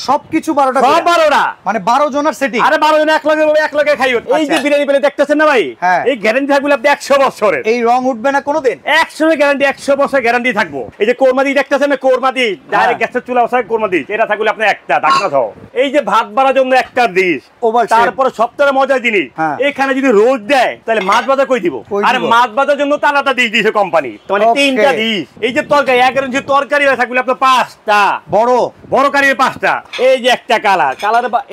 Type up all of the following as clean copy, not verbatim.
সবকিছু 12টা সব 12টা মানে 12 জনের সেটিং। আরে 12 জন এক লগে খাইও। এই যে বিরিয়ানি প্লেট দেখতেছেন না ভাই, এই গ্যারান্টি থাকবে আপনি 100 বছরের। এই রং উঠবে না কোনোদিন। 100 গ্যারান্টি, 100 বছর গ্যারান্টি থাকবো। এই যে কোরমাদি দেখতেছেন না, কোরমাদি ডাইরেক্ট গ্যাসের চুলা বসায় কোরমাদি, এটা থাকলে আপনি একটা ঢাকনা সহ। এই যে ভাত বাড়ার জন্য একটা ডিশ, তারপরে সবথেকে মজার জিনিস এখানে যদি রোজ দেয় তাহলে মাছ ভাজা কই দিব। আরে মাছ ভাজার জন্য তালাটা ডিশ দিয়েছে কোম্পানি, মানে 3টা ডিশ। এই যে তরকারি 11 ইঞ্চি তরকারি থাকলে আপনার 5টা বড় বড় কারি 5টা। এই যে একটা কালার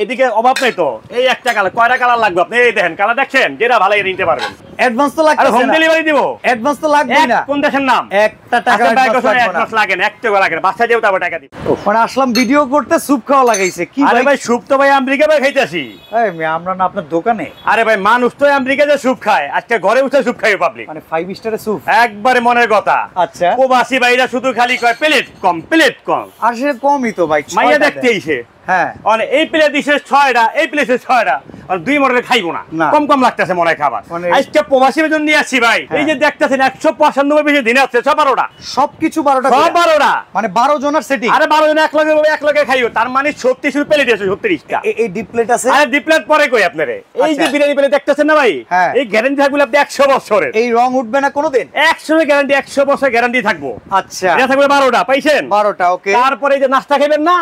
এদিকে অভাব নাই তো, এই একটা কালার কয়টা কালার লাগবে আপনি এই দেখেন, কালার দেখছেন, যেটা ভালো এটা নিতে পারবেন। অ্যাডভান্স তো লাগবে, হোম ডেলিভারি দিব। অ্যাডভান্স তো লাগবে না। কোন দেশের নাম? একটা টাকা অ্যাডভান্স লাগে না, 1 টাকা লাগে না, বাচ্চা যেও তারপর টাকা দিব। মানে আসলাম ভিডিও করতে, স্যুপ খাওয়া লাগাইছে কি? আরে ভাই স্যুপ তো ভাই আমেরিকা ভাই খাইতেছি। এই আমরা না আপনার দোকানে। আরে ভাই মানুষ তো আমেরিকাতে স্যুপ খায়, আজকে ঘরে বসে স্যুপ খায় পাবলিক, মানে 5 স্টারের স্যুপ। একবারে মনের কথা। আচ্ছা, প্রবাসী ভাইরা শুধু খালি কয় প্লেট কম, প্লেট কম। আর সে কমই তো ভাই, মাইয়া দেখতে আইছে। হ্যাঁ, মানে এই প্লেট দিছে 6টা, এই প্লেটে 6টা, আর 2 মডেলে খাইবো না, কম কম লাগতেছে মনে হয় খাবার। আজকে প্রবাসী বেতন নিয়ে আসছি ভাই, এই যে দেখতেছেন 195 বেশি দিনে আছে 12টা, সবকিছু 12টা, সব 12টা, মানে 12 জনের সেটিং। আরে 12 জন এক লগে খাইও, তার মানে 36 প্লেট আছে, 36টা। এই ডিপ প্লেট আছে। আরে ডিপ প্লেট পরে কই আপনারে। এই যে বিরিয়ানি প্লেট দেখতেছেন না ভাই, এই গ্যারান্টি থাকবে আপনি 100 বছরের। এই রং উঠবে না কোনোদিন। 100 গ্যারান্টি, 100 বছর গ্যারান্টি থাকবো। আচ্ছা, এটা থাকবে 12টা, পাইছেন? 12টা, ওকে। তারপরে এই যে নাস্তা খাবেন না,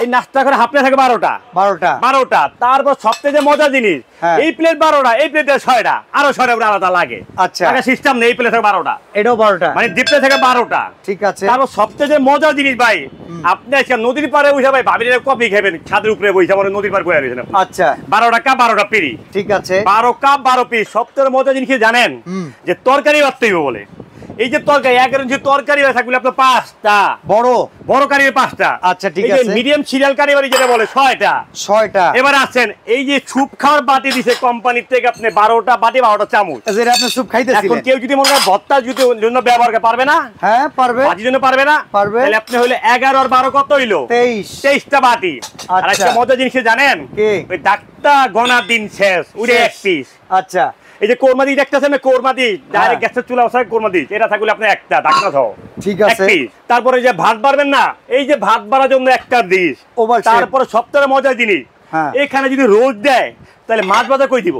এই নাস্তা করে হাফলে থাকে 12টা। তারপর সবচেয়ে মজার জিনিস, এই প্লেট 12টা, এই প্লেটে 6টা, আরো 6টা আলাদা লাগে। আচ্ছা, টাকা সিস্টেম নেই, এই প্লেট থেকে 12টা, এটাও 12টা, মানে ডিপ প্লেট থেকে 12টা। ঠিক আছে। তারপর সবচেয়ে মজার জিনিস ভাই, আপনি আজকে নদীর পাড়ে বসে ভাই ভাবির কফি খাবেন, ছাদের উপরে বসে মানে নদীর পাড়ে বসে রয়েছেন। আচ্ছা, 12টা কাপ 12টা পিরি, ঠিক আছে, 12 কাপ 12 পিস। সবচেয়ে মজার জিনিস কি জানেন? যে তরকারি বাড়তেই বলে, এই যে তরকারি 11 ইঞ্চি তরকারি থাকলে আপনার 5টা বড় বড় কারি 5টা। আচ্ছা, ঠিক আছে। মিডিয়াম সিরিয়াল কারি যেটা বলে 6টা। এবার আছেন এই যে স্যুপ খাওয়ার বাটি দিছে কোম্পানি থেকে, আপনি 12টা বাটি 12টা চামচ। যেটা আপনি স্যুপ খাইতেছিলেন। এখন কেউ যদি মনে হয় ভর্তা জন্য ব্যবহার করতে পারবে না? হ্যাঁ পারবে। বাটির জন্য পারবে না? পারবে। তাহলে আপনি হইলে 11 আর 12 কত হইলো? 23টা বাটি। আর একটা মজার জিনিস জানেন? ওই ডাক্তা গনা দিন শেষ, উড়ে এক পিস। আচ্ছা, এই যে কোরমাদি দেখতেছেন না, কোরমাদি ডাইরেক্ট গ্যাসের চুলা বসায় কোরমাদি, এটা থাকলে আপনি একটা ঢাকনা সহ, ঠিক আছে। তারপরে যে ভাত বাড়বেন না, এই যে ভাত বাড়ার জন্য একটা ডিশ। তারপরে সবথেকে মজার জিনিস, এখানে যদি রোজ দেয় তাহলে মাছ ভাজা কই দিব।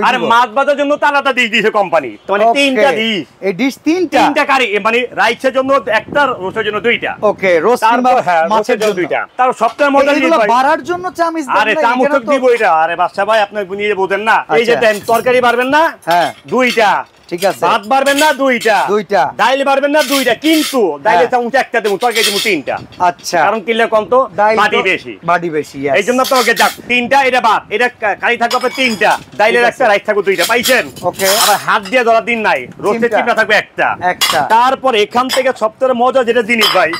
আরে মাছ ভাজার জন্য তালাটা ডিশ দিয়েছে কোম্পানি, মানে 3টা ডিশ। এই ডিশ 3টা কারি, মানে রাইসের জন্য একটা, রোস্টের জন্য 2টা। ওকে, রোস্ট কিংবা মাছের জন্য 2টা। তার সবথেকে মজার জিনিস ভাই, বাড়ার জন্য চামচ দেন। আরে চামচ তো দিব এটা। আরে বাদশা ভাই আপনি বুঝিয়ে বোঝেন না। এই যে দেন তরকারি বাড়বেন না, হ্যাঁ 2টা, ঠিক আছে। ভাত বাড়বেন না 2টা, ডাইল বাড়বেন না 2টা, কিন্তু ডাইলে চামচ একটা দেব, তরকারি দেব 3টা। আচ্ছা, কারণ কিনলে কম তো বাটি বেশি, এই জন্য আপনাকে যাক 3টা, এটা ভাত, এটা কারি থাকবে আপনার 3টা, ডাইলের একটা, রাইস থাকবে 2টা, পাইছেন? ওকে। আবার হাত দিয়ে ধরা দিন নাই, রোস্টের চিপটা থাকবে একটা। তারপর এখান থেকে সবথেকে মজা যেটা জিনিস ভাই,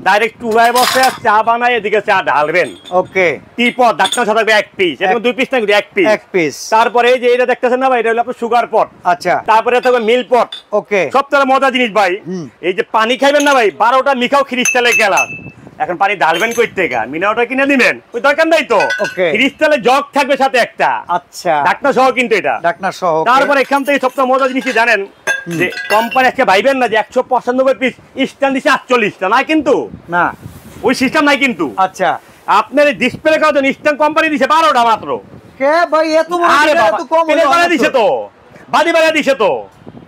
ডাইরেক্ট চুলায় বসে চা বানায়, এদিকে চা ঢালবেন। ওকে। টিপট ঢাকনা থাকবে 1 পিস, এরকম 2 পিস থাকবে, 1 পিস। তারপরে এই যে এটা দেখতেছেন না ভাই, এটা হলো আপনার সুগার পট। আচ্ছা, তারপরে থাকবে মিল পট। ওকে। সবথেকে মজা জিনিস ভাই, এই যে পানি খাইবেন না ভাই, 12টা মিখাও ক্রিস্টালের গ্লাস। এখন পানি ঢালবেন কই থেকে? মিনাওটা কিনে দিবেন, ওই দরকার নাই তো। ক্রিস্টালের জগ থাকবে সাথে একটা। আচ্ছা, ঢাকনা সহ, কিন্তু এটা ঢাকনা সহ। তারপর এখান থেকে সবথেকে মজা জিনিস কি জানেন? যে কোম্পানি আজকে ভাইবেন না যে 195 পিস স্ট্যান্ড দিছে 48টা, না কিন্তু, না ওই সিস্টেম নাই কিন্তু। আচ্ছা, আপনার ডিসপ্লে করার জন্য স্ট্যান্ড কোম্পানি দিছে 12টা মাত্র। কে ভাই এত কম দিছে তো, বাড়ি বাড়ি দিছে তো।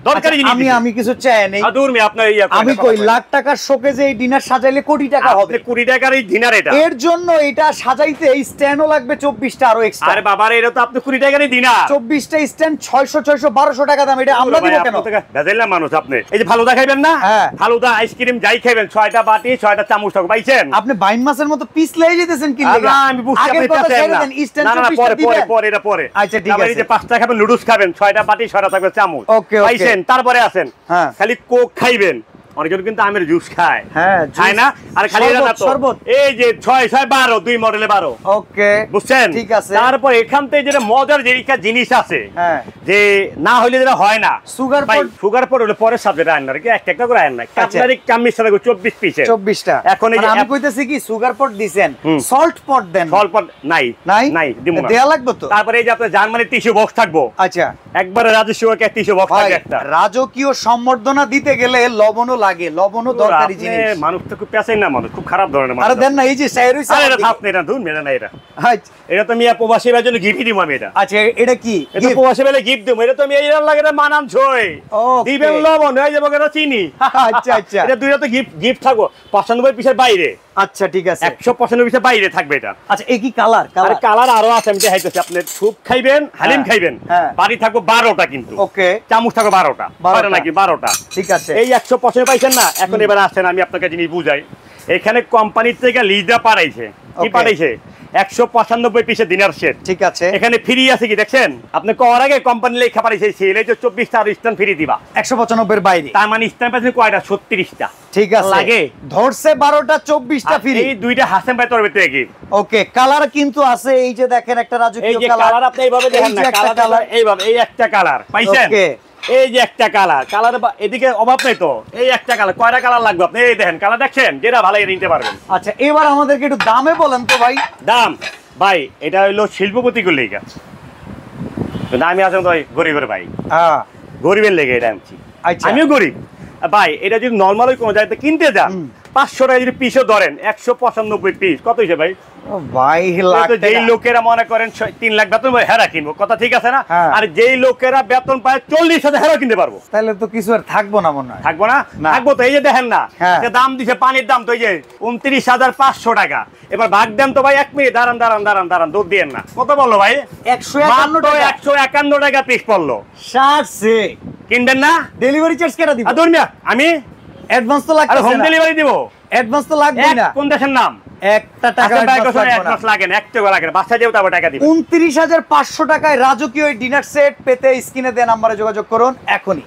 দরকারি জিনিস আমি কিছু চাই নাই। আদুর মে আপনার আমি কই লাখ টাকার শোকেজে এই ডিনার সাজাইলে কোটি টাকা হবে। 20 টাকার এই ডিনার এটা, এর জন্য এটা সাজাইতে এই স্ট্যান্ডও লাগবে 24টা আরো এক্সট্রা। আরে বাবা রে, এটা তো আপনি 20 টাকারই ডিনার, 24টা স্ট্যান্ড 600 1200 টাকা দাম। এটা আমরা দিব কেন? গাজেলা মানুষ আপনি। এই যে ফালুদা খাইবেন না, ফালুদা আইসক্রিম যাই খাবেন, 6টা বাটি 6টা চামচ থাকবে, পাইছেন? আপনি বাইন মাছের মতো পিস লাই যেতেছেন কি লাগা? আমি বুঝছি আপনি চাচ্ছেন না। না না, পরে এটা পরে। আচ্ছা ঠিক আছে। এই যে 5টা খাবেন, নুডলস খাবেন, 6টা বাটি 6টা থাকবে চামচ, পাইছেন? তারপরে আছেন খালি কোক খাইবেন, অনেকজন কিন্তু আমের জুস খায়, হ্যাঁ খায় না? আর খালি এটা না তো, এই যে 6 6 12 2 মডেলে 12। ওকে, বুঝছেন? ঠিক আছে। তারপর এখান থেকে যেটা মজার জিনিস আছে, যে না হইলে যেটা হয় না, সুগার পট হলে পরে সাথে রান্না কি একটা করে রান্না আপনারই কামিজ সাথে 24 পিসে 24টা। এখন এই আমি কইতেছি কি, সুগার পট দিবেন, সল্ট পট দেন। সল্ট পট নাই দিমু না, দেয়া লাগবে তো। তারপরে এই যে আপনার জার্মানি টিস্যু বক্স থাকবো। আচ্ছা, একবারে রাজকীয় টিস্যু বক্স থাকবে একটা। রাজকীয় সম্বর্ধনা দিতে গেলে লবণও লাগে, লবণও দরকারি জিনিস। মানুষ তো খুব পেছাই না, মানুষ খুব খারাপ ধরনের মানুষ। আরে দেন না, এই যে স্যার হইছে। আরে এটা থাপ না, এটা ধুন মেরে না এটা। আচ্ছা এটা তো মিয়া প্রবাসী ভাইয়ের জন্য গিফট দিব আমি এটা। আচ্ছা এটা কি? এটা প্রবাসী ভাইলে গিফট দেব। এটা তো আমি এইটার লাগে এটা মানান ছয়। দিবেন লবণ হয়ে যাবে এটা চিনি। আচ্ছা আচ্ছা। এটা দুইটা তো গিফট থাকবো 95 পিসের বাইরে। আচ্ছা ঠিক আছে। 195 পিসের বাইরে থাকবে এটা। আচ্ছা এই কি কালার? আরে কালার আরো আছে, আমি দেখাইতেছি। আপনি স্যুপ খাইবেন, হালিম খাইবেন, বাড়ি থাকবো 12টা কিন্তু। ওকে। চামচ থাকো 12টা। পারে নাকি 12টা? ঠিক আছে। এই 195 পাইছেন না? এখন এবার আসেন আমি আপনাকে জিনিস বুঝাই। এখানে কোম্পানির থেকে লিজা পাঠাইছে। কি পাঠাইছে? 195 পিসের ডিনার সেট। ঠিক আছে। এখানে ফ্রি আছে কি দেখছেন? আপনি করার আগে কোম্পানি লেখা পাঠাইছে সেল, এই যে 24টা আর স্ট্যান্ড ফ্রি দিবা। 195 এর বাইরে। তার মানে স্ট্যান্ড পাইছে কয়টা? 36টা। ঠিক আছে। লাগে ধরছে 12টা 24টা ফ্রি। এই দুইটা হাসেম ভাই তরবে থেকে। ওকে, কালার কিন্তু আছে। এই যে দেখেন একটা রাজকীয় কালার। এই যে কালার আপনি এইভাবে দেখেন না, কালার এইভাবে, এই একটা কালার পাইছেন। ওকে। এই যে একটা কালার, কালার এদিকে অভাব নেই তো। এই একটা কালার, কয়টা কালার লাগবে আপনি? এই দেখেন কালার দেখছেন, যেটা ভালো নিতে পারবেন। আচ্ছা এবার আমাদেরকে একটু দামে বলেন তো ভাই। দাম ভাই এটা হইলো শিল্পপতি গুলো লেগা। আমি আসলে তো গরিবের ভাই, গরিবের লেগে এটা আনছি। আমিও গরিব ভাই। এটা যদি নর্মাল কোনো জায়গাতে কিনতে যান 500 টাকা যদি পিসও ধরেন, 195 পিস কত হয়েছে ভাই? ভাই যেই লোকেরা মনে করেন 3 লাখ বেতন হেরা কিনবো, কথা ঠিক আছে না? আর যেই লোকেরা বেতন পায় 40,000 হেরা কিনতে পারবো। তাহলে তো কিছু আর থাকবো না মনে হয়। থাকবো না? থাকবো তো। এই যে দেখেন না, দাম দিছে পানির দাম তো এই যে 29,500 টাকা। এবার ভাগ দেন তো ভাই। 1 মিনিট দাঁড়ান দাঁড়ান দাঁড়ান দাঁড়ান, দুধ দিয়েন না। কত বললো ভাই? 151 টাকা পিস পড়লো। সারছে। কিনবেন না? ডেলিভারি চার্জ কেটে দিব। ধর্মিয়া আমি অ্যাডভান্স তো লাগবে। আরে হোম ডেলিভারি দিব। অ্যাডভান্স তো লাগবে না। কোন দেশের নাম? একটা টাকা অ্যাডভান্স লাগে না, 1 টাকা লাগে না। বাসা যেও তবে টাকা দিবেন। 29,500 টাকায় রাজকীয় ডিনার সেট পেতে স্ক্রিনে দেওয়া নম্বরে যোগাযোগ করুন এখনই।